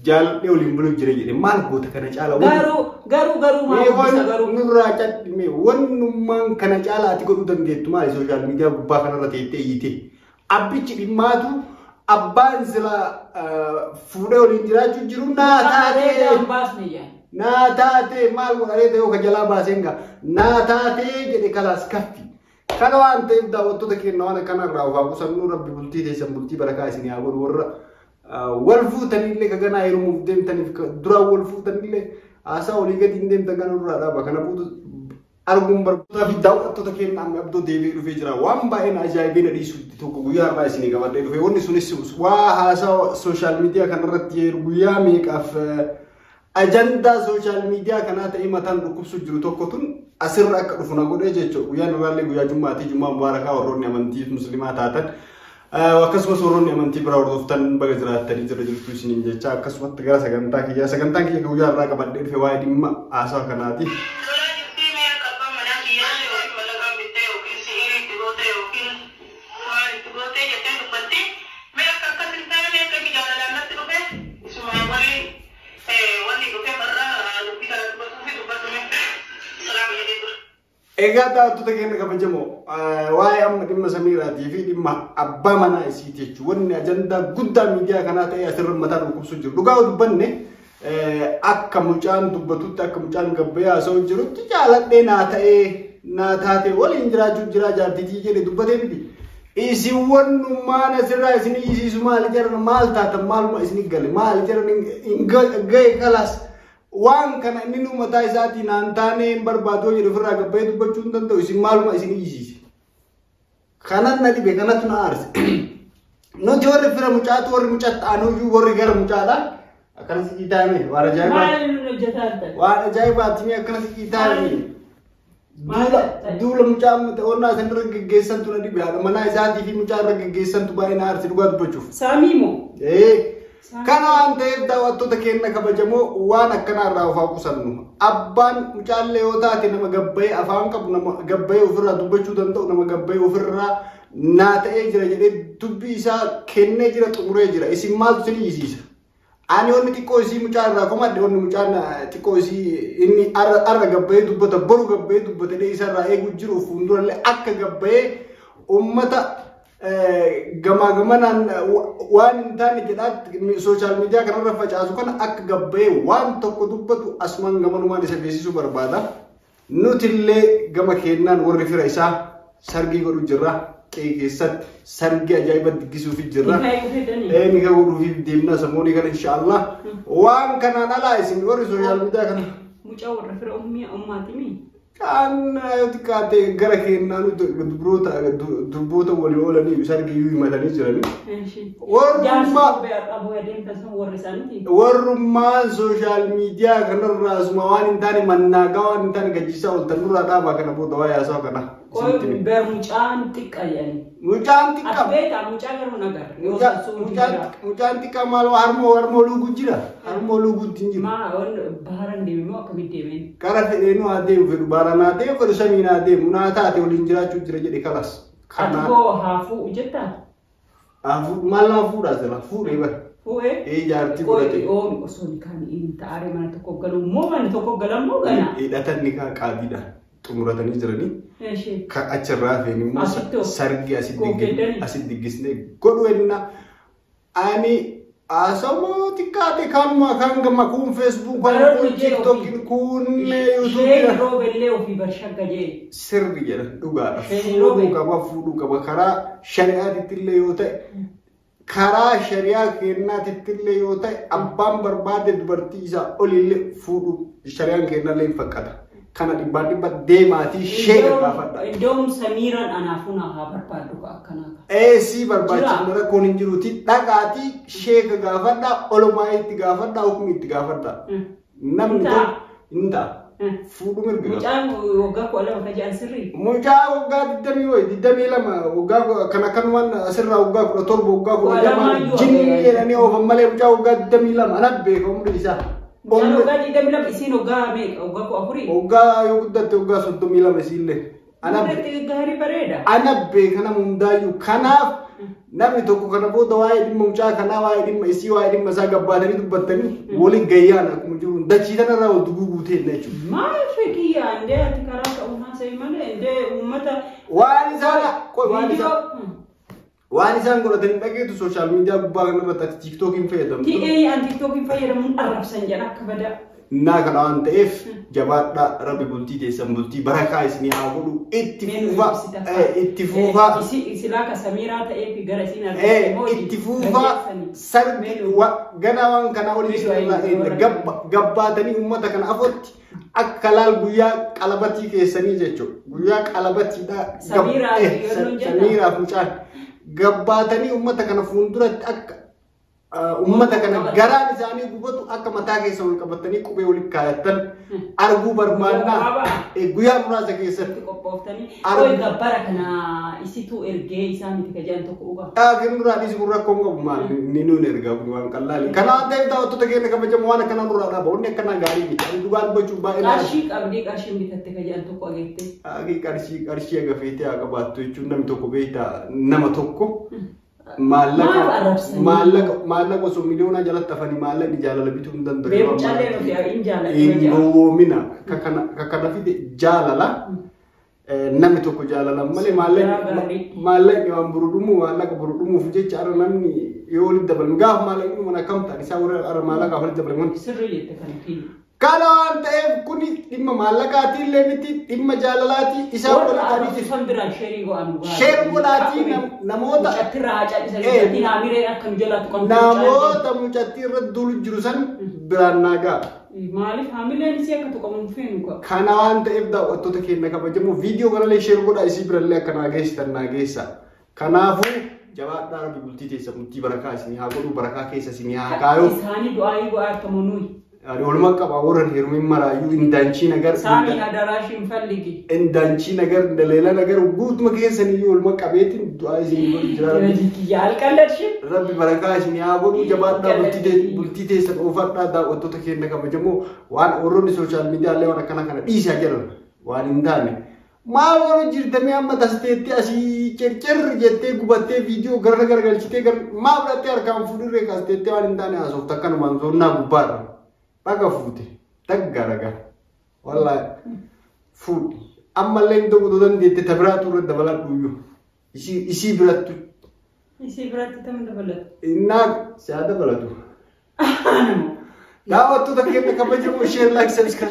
jaaladhee waliin bulu jira jedhe maal goota kana caala garuu maal garuu nurraa cadhime wannummaan kana caala ati godhuu dandeettu maali sooshaal miidiyaa gubbaa kanarra teettee iyyite abbichi dhimmaatu abbaan sila fuudhee waliin jiraachuu jiru naa taatee maal godharee ta'ee ka jalaa baaseenga naa taatee jedhe kalaas kaffi kana waan ta'eef daawwattoota keenya waan kanarraa ofaa qusannuu rabbi bultii teessan bultii barakaa isinii haa godhu warra wal fuutanillee kaganaa heerumuuf deemtaniif duraan wal fuutanillee haasaa olii gadi hin deemtan kana duraa dhaaba kana buutu arguun barbaadaa fi daawwattoota keenya amma abdoo deebi'ee dhufee jira waan baay'een ajaa'ibee na dhiisutti tokko guyyaa irraa isinii qabadhee dhufe wanni sunis waa haasaa sooshaal miidiyaa kanarratti yeroo guyyaa meeqaaf ajandaa sooshaal miidiyaa kanaa ta'ee mataan dhukkubsu jiru tokko tun asirra akka dhufu na godhee jechuudha guyyaan irraallee guyyaa jummaatii jummaa mubaarakaa warroonni amantii muslimaa taatan akkasumas warroonni amantii biraa hordoftan baga jiraattanii jirtu isiniin jecha akkasumatti gara sagantaan kiyya guyyaa irraa qabadhee dhufe waa'ee dhimma haasaa kanaati. Egaa daawwattoota keenya kabajamoo waa'ee amma dhimma Samiiraatii fi dhimma abbaa manaa isiiti jechuudha. Wanni ajandaa guddaa miidiyaa kanaa ta'ee asirra mataa dhukkubsu jiru. Dhugaa dubbanne akka mucaan dubbatutti akka mucaan gabbayyaa haasa'u jirutti jaaladhee naa taatee waliin jiraachuu jira jaartitii jedhe dubbatee miti. Isin wannummaan asirraa isin isiisu maali jedhan maal taatan maaluma isin gale maali jedhan ga'e kalaas. Waan kana inni nu mataa isaatii naan taane hin barbaadu jedhu ofirraa gabbayee dubbachuu hin danda'u isin maaluma isin iyisiise. Kanan na dhibe kanatu na aarse. Nuti warri fira mucaatu warri mucaatti aanuyyuu warri gara mucaadhaan akkanas qiitaame waan ajaa'ibaatti akkanas qiitaame. Duula mucaa onnaa san irra geggeessantu na dhibe haadha manaa isaatii fi mucaa irra geggeessantu baay'ee na aarse dhugaa dubbachuuf. Saamiimoo? Kana waan ta'eef daawwattoota keenya kabajamoo waan akkanarraa ofaa qusannu abbaan mucaallee yoo taate nama gabbayee afaan qabu nama gabbayee ofirraa dubbachuu danda'u nama gabbayee ofirraa naa ta'ee jira jedhee dubbii isaa kennee jira xumuree jira isin maaltu isin iyisiisa ani wanni xiqqoo isii mucaa irraa komadde wanni mucaan xiqqoo isii inni arra gabbayee dubbata boru gabbayee dubbatee isarraa eeguu jiru fuuldurallee akka gabbayee ummata gamaa gamanaan waan hin taane jedhaatti sooshaal miidiyaa kanarra facaasu kana akka gabbayee waan tokko dubbatu asumaan gamanumaan isa beeksisuu barbaada. Nutillee gama kennaan warri fira isaa sargii godhu jirra keessatti sargii ajaa'iba diggisuufi jirra. Ni ka godhuufi deemna samoonii kana inshaallah waan kanaan alaa isin warri sooshaal miidiyaa kana. Mucaa warra fira ummaatimii. Kan kaate gara kennaan dubboota walii oolanii sargii iyyuu himatanii jiranii. Warrummaan sooshaal miidiyaa kanarraa asuma waan hin taane mannaagaa waan hin taane gajjisaa ooltan duraa dhaabaa kana booda waa'ee haasaa kana. Mucaan xiqqaa yaani. Mucaan xiqqaa. Beekaa mucaa garuu nagar. Mucaan xiqqaa maal harmoo luuguu jira. Harmoo luuguutti hin jiru. Baharan deemee akkamitti deemee? Kara fedheenuu haa deemu fedhu baaraan haa deemu fedhu samiin haa deemu naa taate waliin jiraachuu jira jedhe kalas. Atikoo haafuu jettaa? Haafuu maal nama fuudhaa jira fuudhee bara. Fuudhee? Jaartii godhate. Osoo ni kan inni taa'ee mana tokko galu moo manni tokko galan moo gana? Hidhatan ni kaa qaadiidhaan xumuratanii jiranii. Kan achirraa fe'in immoo sargi asitti diggisnee godhu ennaa ani asamoo xiqqaate kan gama kun Facebook kun TikTok kun YouTube roobellee ofii bashagga jee sirri jedha dhugaadha fuudhuu qaba karaa shari'aatitti illee yoo ta'e karaa shari'aa kennaatitti illee yoo ta'e abbaan barbaade dubartii isaa olillee fuudhuu shari'aan kennallee hin fakkata. Kana dhibba deemaatii sheeka gaafadha. Iddoon Samiiraan anaafuu naa haa barbaadu akkanaa. Si barbaachisu rakkoon hin jiruuti dhaqaatii sheeka gaafadha olumaa itti gaafadha hukumi itti gaafadha. Namni tokko hin ta'a. Fuudhu mirga. Mucaan waggaa 12 ka jedhan sirrii. Mucaa waggaa 22 waggaa kana kanumaan asirraa waggaa 17 waggaa 12 jinni jedhanii oofan malee mucaa waggaa 22 anat beeka umri isaa. Mucaan waggaa 22 isiin waggaa meeqa waggaa 4? Waggaa yoo guddatte waggaa 32 isiillee. Anatti gaarii bareeda. Ana beeka nama hundaayyuu kanaaf namni tokko kana booda waa'ee dhimma mucaa kanaa waa'ee dhimma isii waa'ee dhimma isaa gabbaatanii dubbatanii waliin gayyaan akkuma jiru dachii tanarraa wal duguu guutee jechuudha. Maal fikiyaa indee ati karaa ta'uunaa sa'i malee indee uummata waan isaan godhatanii dhageetu sooshaal miidiyaa gubbaa kanarratti tiiktookiin fayyadamu. An tiiktookiin fayyadamuun arrabsan jedha akka badaa. Naa kana waan ta'eef jabaadhaa rabbi bultii teessan bultii barakaa isinii haa godhu itti fuufaa silaa ka Samiiraa ta'eef gara isin argatu itti fuufaa sarbi ganaa waan kana olii isinirraa gabbaatanii uummata kana afootti akka laal guyyaa qalabatii keessanii jechuudha. Guyyaa qalabatiidhaa Samiiraaf mucaan gabbaatanii uummata kana fuulduratti akka ummata kana garaan isaanii gubatu akka mataa keessa wal qabatanii qubee waliin kaayatan arguu barbaannaa guyyaa muraasa keessatti qophooftanii oi gabbara kana isitu ergee isaanitti kajajan tokko uga kennuudhaan kun rakkoon qabu maal ni nuun ergaa kun waan qallaali kana waan ta'eef daawwattoota keenya kabajamu waan akkana nurraa dhaaba wanni akkana gaarii miti dhugaan gochuun baay'ee qarshii qabdii qarshiin bitatte kajajan tokko ageette qarshii agafeetee haa qabaattu jechuun namni tokko beektaa nama tokko maallaqa osoo miliyoonaa jalatti hafanii maallaqni jaalala bituu hin danda'u. Ingoomina kana fide jaalala namni tokko jaalala malee maallaqni waan burudhumu maallaqa burudhumuuf jecha ara namni yoo walitti dabalan gaafa maallaqni mana kam ta'an isaa warra ara maallaqaaf walitti dabalan. Sirrii jette kana fi. Kana waan ta'eef kuni dhimma maallaqaatii illee miti dhimma jaalalaatii isaa godhatanii jiru. Kan biraan sheerii go'an sheerii godhaatii namoota namoota mucattii irra duulu jiru san biraan naagaa. Maaliif haamileen isii akka tuqamuun feenu qaba. Kana waan ta'eef daawwattoota keenya kabajamu viidiyoo kanallee sheerii godhaa isii birallee akka naageessitan naageessa. Kanaafuu jabaadhaa rabbi bultii teessa bultii barakaa isinii haa godhu barakaa keessa isinii haa kaayoo. Isaanii du'aayii go'aa akkamunuyi. Walumaa qaba warran heerumin maraayyuu indaanchii nagar saami hadaraashin falligi indaanchii nagar daleela nagar guutuma keessanii walumaa qabeetiin du'aa isin godhu jira rabbi barakaa isin haa godhu jabaadhaa bultii teessan oofadhaa daawwattoota keenya kabajamoo waan warroonni sooshaal miidiyaalee waan akkana kana dhiisaa jiran waan hin taane maal warra jirtamee amma tasteetti asii cercerri jettee gubattee viidiyoo gara galchitee maa fudhattee harkaan fuudhirree kaasteettee waan hin taane haasofta akkanumaan zoonnaa gubbaarra. Baga fute daggaraga wallahi fudi amma leen dogo dandeette tabiraatu irra dabaladhu isii birattu tam dabalatu innaag saa dabalatu daawwattoota keenya kabajamoo share like subscribe